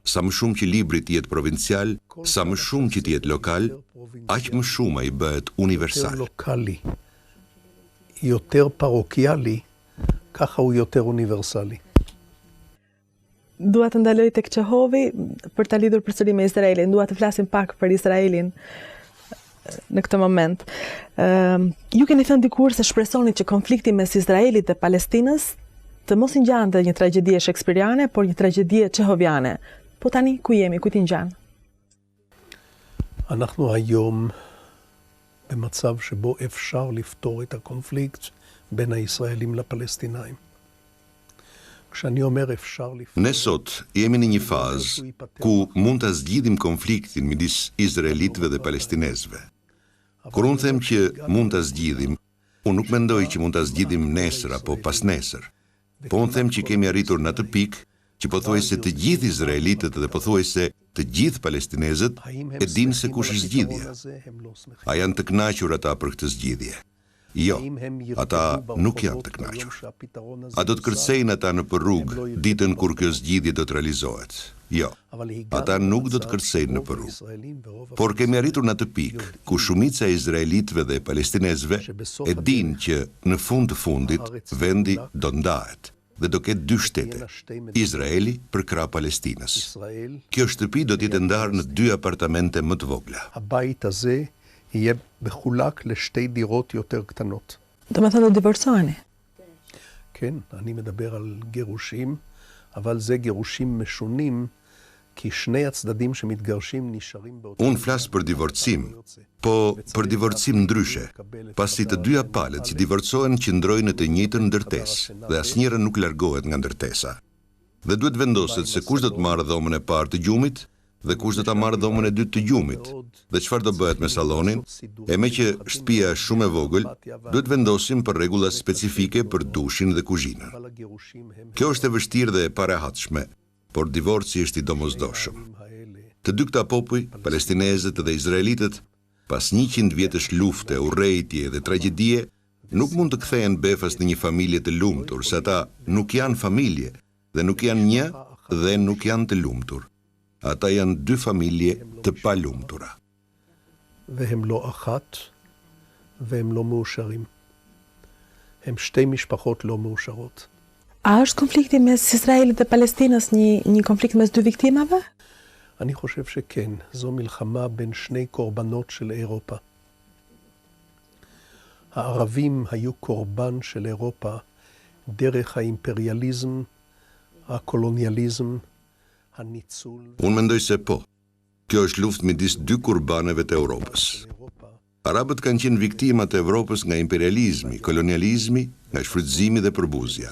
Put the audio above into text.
sa më shumë që libri të jetë provincial, sa më shumë që të jetë lokal, aq më shumë ai bëhet universal. לוקלי, יותר פרוקיאלי, ככה הוא יותר אוניברסלי. Dua të ndaloj tek Çehovi për ta lidhur përsëri me Izraelin. Dua të flasim pak për Izraelin në këtë moment. Ju keni thënë dikur se shpresoni që konflikti mes Izraelit dhe Palestinës të mos i ngjante një tragjedi shekspiriane, por një tragjedi çehoviane. Po tani ku jemi, ku ti ngjan? אנחנו היום במצב שבו אפשר לפתור את הקונפליקט בין הישראלים לפלסטינאים. כשאני אומר אפשר לפתור... Ne sot jemi në një fazë ku mund ta zgjidhim konfliktin midis izraelitëve dhe palestinezëve. Kur unë them që mund ta zgjidhim, unë nuk mendoj që mund ta zgjidhim nesër apo pas nesër. Po unë them që kemi arritur në atë pikë që pothuajse të gjithë izraelitët dhe pothuajse të gjithë palestinezët e dinë se kush është zgjidhja. A janë të kënaqur ata për këtë zgjidhje? Jo, ata nuk janë të kënaqur. A do të kërcejnë ata në rrugë ditën kur kjo zgjidhje do të realizohet? Jo, ata nuk do të kërcejnë në rrugë. Por kemi arritur në atë pikë ku shumica e izraelitëve dhe palestinezëve e dinë që në fund të fundit vendi do ndahet dhe do ketë dy shtete, Izraeli për krah Palestinës. Kjo shtëpi do të jetë ndarë në dy apartamente më të vogla. הבית הזה יהיה מחולק לשתי דירות יותר קטנות. Do të thënë do divorcoheni. כן, אני מדבר על גירושים, אבל זה גירושים משונים, כי שני הצדדים שמתגרשים נשארים באותו... Unë flas për divorcim, po për divorcim ndryshe, pasi të dyja palët që divorcohen qëndrojnë në të njëjtën ndërtesë dhe asnjëra nuk largohet nga ndërtesa. Dhe duhet vendoset se kush do të marrë dhomën e parë të gjumit dhe kush do ta marrë dhomën e dytë të gjumit, dhe çfarë do bëhet me sallonin, e me që shtëpia është shumë e vogël, duhet vendosim për rregulla specifike për dushin dhe kuzhinën. Kjo është e vështirë dhe e parahatshme, por divorci është i domosdoshëm. Të dy këta popuj, palestinezët dhe izraelitët, pas 100 vjetësh lufte, urrejtje dhe tragjedie, nuk mund të kthehen befas në një familje të lumtur, se ata nuk janë familje dhe nuk janë një dhe nuk janë të lumtur. Ata janë dy familje të palumtura. והם לא אחת, והם לא מאושרים. הם שתי משפחות לא מאושרות. A është konflikti mes Izraelit dhe Palestinës një konflikt mes dy viktimave? אני חושב שכן, זו מלחמה בין שני קורבנות של אירופה. הערבים היו קורבן של אירופה דרך האימפריאליזם, הקולוניאליזם, הניצול. Unë mendoj se po. Kjo është luftë midis dy kurbaneve të Europës. Arabët kanë qenë viktima të Evropës nga imperializmi, kolonializmi, nga shfrytëzimi dhe përbuzja.